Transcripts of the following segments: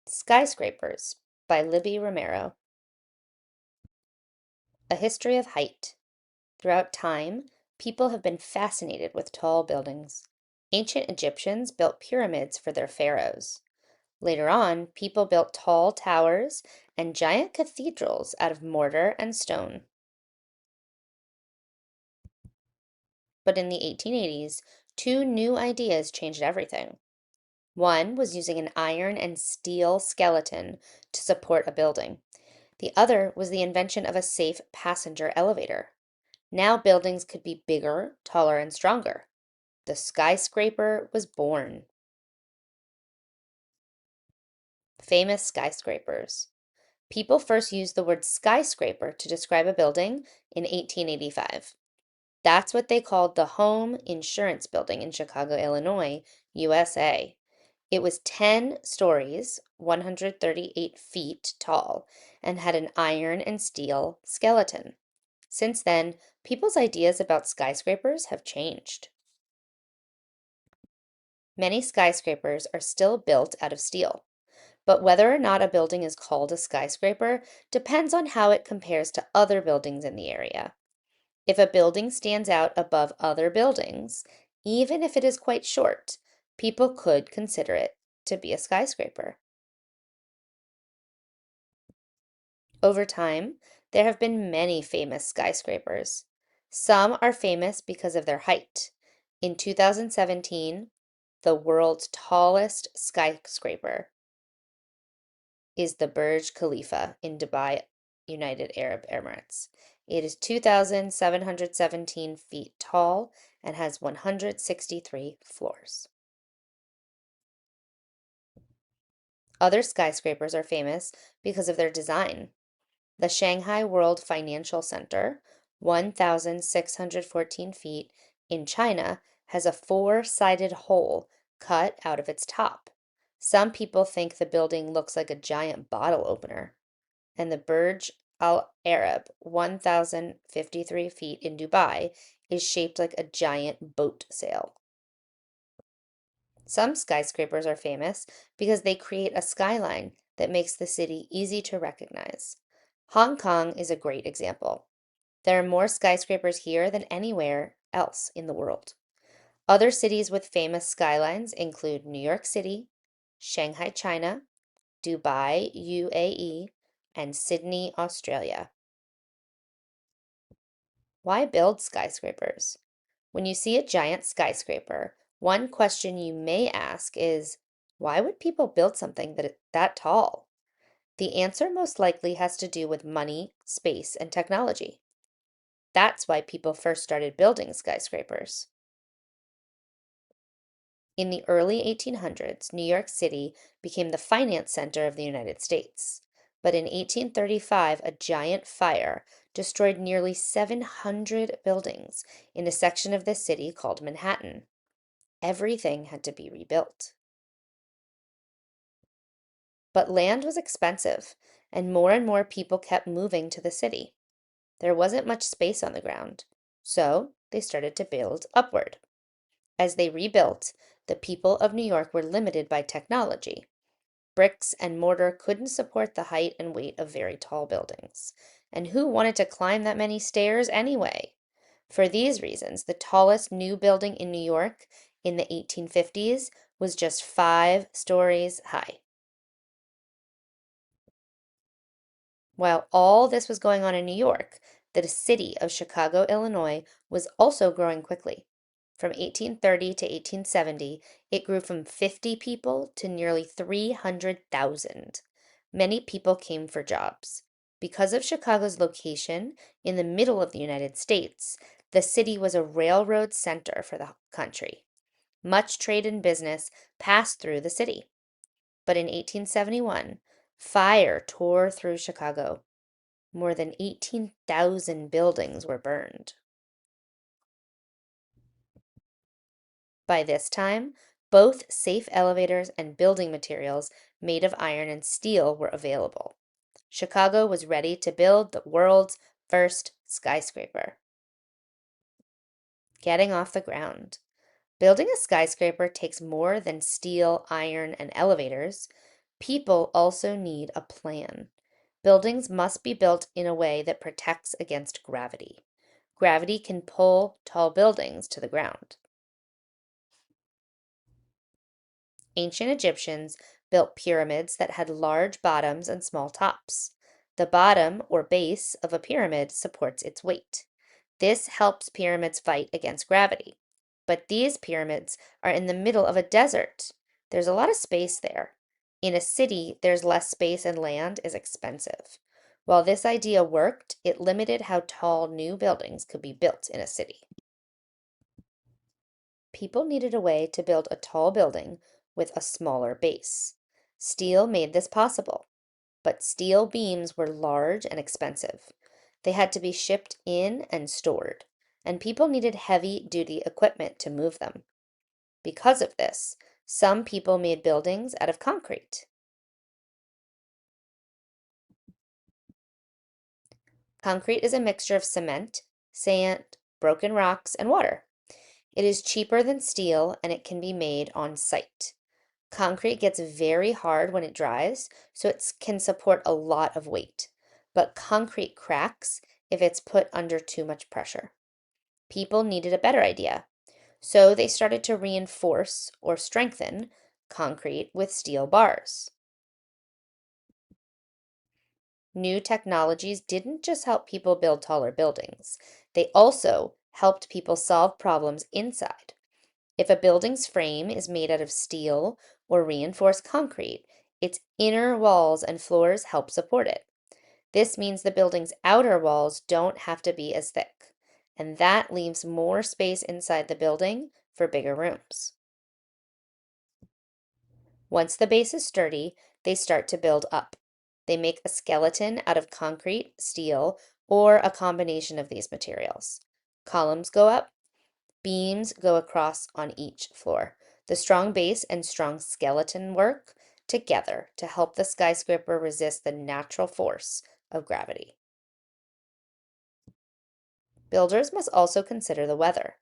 Skyscrapers by Libby Romero. A history of height. Throughout time, people have been fascinated with tall buildings. Ancient Egyptians built pyramids for their pharaohs. Later on, people built tall towers and giant cathedrals out of mortar and stone. But in the 1880s, two new ideas changed everything. One was using an iron and steel skeleton to support a building. The other was the invention of a safe passenger elevator. Now buildings could be bigger, taller, and stronger. The skyscraper was born. Famous skyscrapers. People first used the word skyscraper to describe a building in 1885. That's what they called the Home Insurance Building in Chicago, Illinois, USA. It was 10 stories, 138 feet tall, and had an iron and steel skeleton. Since then, people's ideas about skyscrapers have changed. Many skyscrapers are still built out of steel, but whether or not a building is called a skyscraper depends on how it compares to other buildings in the area. If a building stands out above other buildings, even if it is quite short, people could consider it to be a skyscraper. Over time, there have been many famous skyscrapers. Some are famous because of their height. In 2017, the world's tallest skyscraper is the Burj Khalifa in Dubai, United Arab Emirates. It is 2,717 feet tall and has 163 floors. Other skyscrapers are famous because of their design. The Shanghai World Financial Center, 1,614 feet in China, has a four-sided hole cut out of its top. Some people think the building looks like a giant bottle opener. And the Burj Al Arab, 1,053 feet in Dubai, is shaped like a giant boat sail. Some skyscrapers are famous because they create a skyline that makes the city easy to recognize. Hong Kong is a great example. There are more skyscrapers here than anywhere else in the world. Other cities with famous skylines include New York City, Shanghai, China, Dubai, UAE, and Sydney, Australia. Why build skyscrapers? When you see a giant skyscraper, one question you may ask is, why would people build something that tall? The answer most likely has to do with money, space, and technology. That's why people first started building skyscrapers. In the early 1800s, New York City became the finance center of the United States. But in 1835, a giant fire destroyed nearly 700 buildings in a section of the city called Manhattan. Everything had to be rebuilt. But land was expensive, and more people kept moving to the city. There wasn't much space on the ground, so they started to build upward. As they rebuilt, the people of New York were limited by technology. Bricks and mortar couldn't support the height and weight of very tall buildings. And who wanted to climb that many stairs anyway? For these reasons, the tallest new building in New York in the 1850s was just 5 stories high. While all this was going on in New York, the city of Chicago, Illinois, was also growing quickly. From 1830 to 1870, it grew from 50 people to nearly 300,000. Many people came for jobs. Because of Chicago's location in the middle of the United States, the city was a railroad center for the country. Much trade and business passed through the city. But in 1871, fire tore through Chicago. More than 18,000 buildings were burned. By this time, both safe elevators and building materials made of iron and steel were available. Chicago was ready to build the world's first skyscraper. Getting off the ground. Building a skyscraper takes more than steel, iron, and elevators. People also need a plan. Buildings must be built in a way that protects against gravity. Gravity can pull tall buildings to the ground. Ancient Egyptians built pyramids that had large bottoms and small tops. The bottom or base of a pyramid supports its weight. This helps pyramids fight against gravity. But these pyramids are in the middle of a desert. There's a lot of space there. In a city, there's less space and land is expensive. While this idea worked, it limited how tall new buildings could be built in a city. People needed a way to build a tall building with a smaller base. Steel made this possible, but steel beams were large and expensive. They had to be shipped in and stored, and people needed heavy-duty equipment to move them. Because of this, some people made buildings out of concrete. Concrete is a mixture of cement, sand, broken rocks, and water. It is cheaper than steel and it can be made on site. Concrete gets very hard when it dries, so it can support a lot of weight. But concrete cracks if it's put under too much pressure. People needed a better idea, so they started to reinforce or strengthen concrete with steel bars. New technologies didn't just help people build taller buildings, they also helped people solve problems inside. If a building's frame is made out of steel or reinforced concrete, its inner walls and floors help support it. This means the building's outer walls don't have to be as thick, and that leaves more space inside the building for bigger rooms. Once the base is sturdy, they start to build up. They make a skeleton out of concrete, steel, or a combination of these materials. Columns go up, beams go across on each floor. The strong base and strong skeleton work together to help the skyscraper resist the natural force of gravity. Builders must also consider the weather.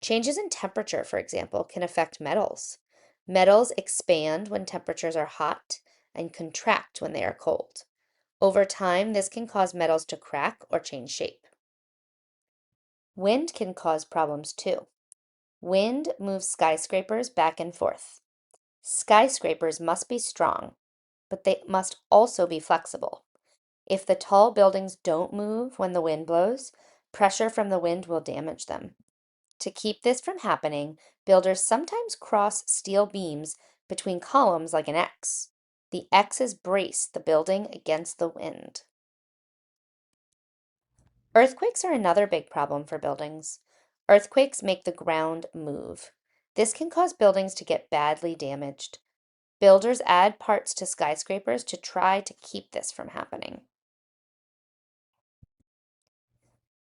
Changes in temperature, for example, can affect metals. Metals expand when temperatures are hot and contract when they are cold. Over time, this can cause metals to crack or change shape. Wind can cause problems too. Wind moves skyscrapers back and forth. Skyscrapers must be strong, but they must also be flexible. If the tall buildings don't move when the wind blows, pressure from the wind will damage them. To keep this from happening, builders sometimes cross steel beams between columns like an X. The X's brace the building against the wind. Earthquakes are another big problem for buildings. Earthquakes make the ground move. This can cause buildings to get badly damaged. Builders add parts to skyscrapers to try to keep this from happening.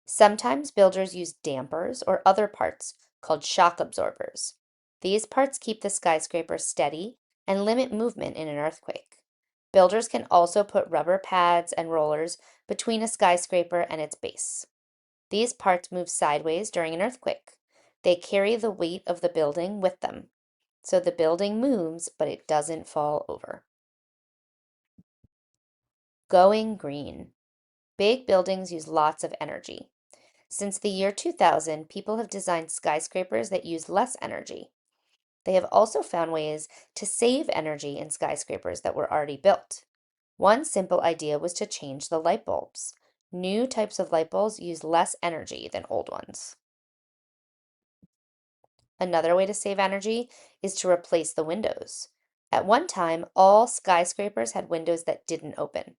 Sometimes builders use dampers or other parts called shock absorbers. These parts keep the skyscraper steady and limit movement in an earthquake. Builders can also put rubber pads and rollers between a skyscraper and its base. These parts move sideways during an earthquake. They carry the weight of the building with them. So the building moves, but it doesn't fall over. Going green. Big buildings use lots of energy. Since the year 2000, people have designed skyscrapers that use less energy. They have also found ways to save energy in skyscrapers that were already built. One simple idea was to change the light bulbs. New types of light bulbs use less energy than old ones. Another way to save energy is to replace the windows. At one time, all skyscrapers had windows that didn't open.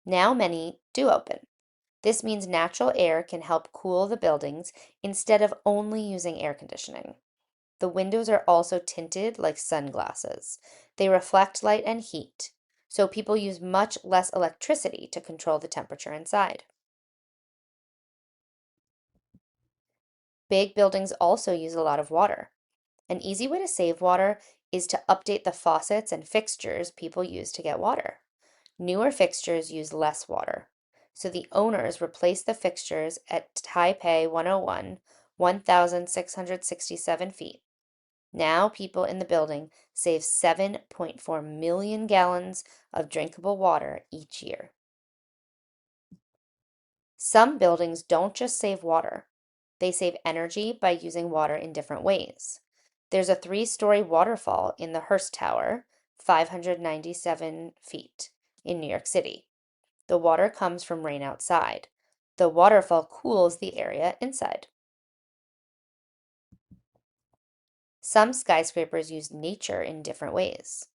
Now many do open. This means natural air can help cool the buildings instead of only using air conditioning. The windows are also tinted like sunglasses. They reflect light and heat, so people use much less electricity to control the temperature inside. Big buildings also use a lot of water. An easy way to save water is to update the faucets and fixtures people use to get water. Newer fixtures use less water, so the owners replace the fixtures at Taipei 101, 1,667 feet. Now people in the building save 7.4 million gallons of drinkable water each year. Some buildings don't just save water, they save energy by using water in different ways. There's a three-story waterfall in the Hearst Tower, 597 feet, in New York City. The water comes from rain outside. The waterfall cools the area inside. Some skyscrapers use nature in different ways.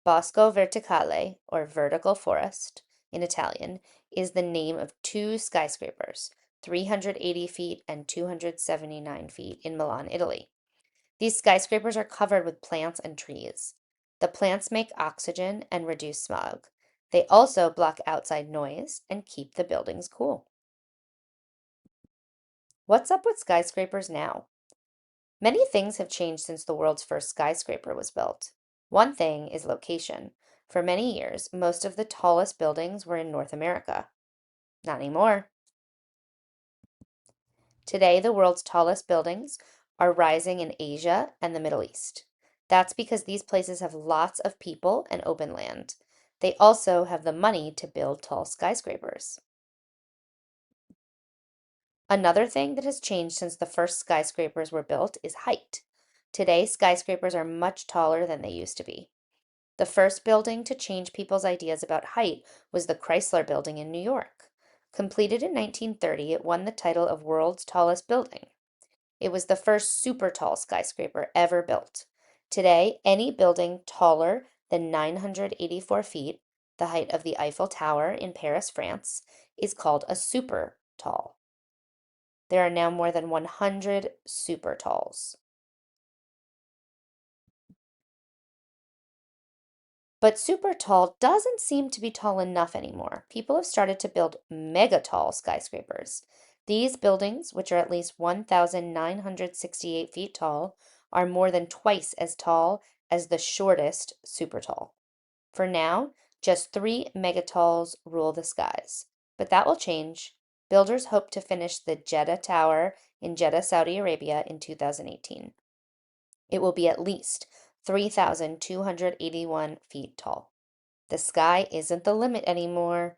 Bosco Verticale, or vertical forest in Italian, is the name of two skyscrapers, 380 feet and 279 feet in Milan, Italy. These skyscrapers are covered with plants and trees. The plants make oxygen and reduce smog. They also block outside noise and keep the buildings cool. What's up with skyscrapers now? Many things have changed since the world's first skyscraper was built. One thing is location. For many years, most of the tallest buildings were in North America. Not anymore. Today, the world's tallest buildings are rising in Asia and the Middle East. That's because these places have lots of people and open land. They also have the money to build tall skyscrapers. Another thing that has changed since the first skyscrapers were built is height. Today, skyscrapers are much taller than they used to be. The first building to change people's ideas about height was the Chrysler Building in New York. Completed in 1930, it won the title of world's tallest building. It was the first super tall skyscraper ever built. Today, any building taller than 984 feet, the height of the Eiffel Tower in Paris, France, is called a super tall. There are now more than 100 super talls. But super tall doesn't seem to be tall enough anymore. People have started to build mega tall skyscrapers. These buildings, which are at least 1,968 feet tall, are more than twice as tall as the shortest super tall. For now, just three megatalls rule the skies. But that will change. Builders hope to finish the Jeddah Tower in Jeddah, Saudi Arabia in 2018. It will be at least 3,281 feet tall. The sky isn't the limit anymore.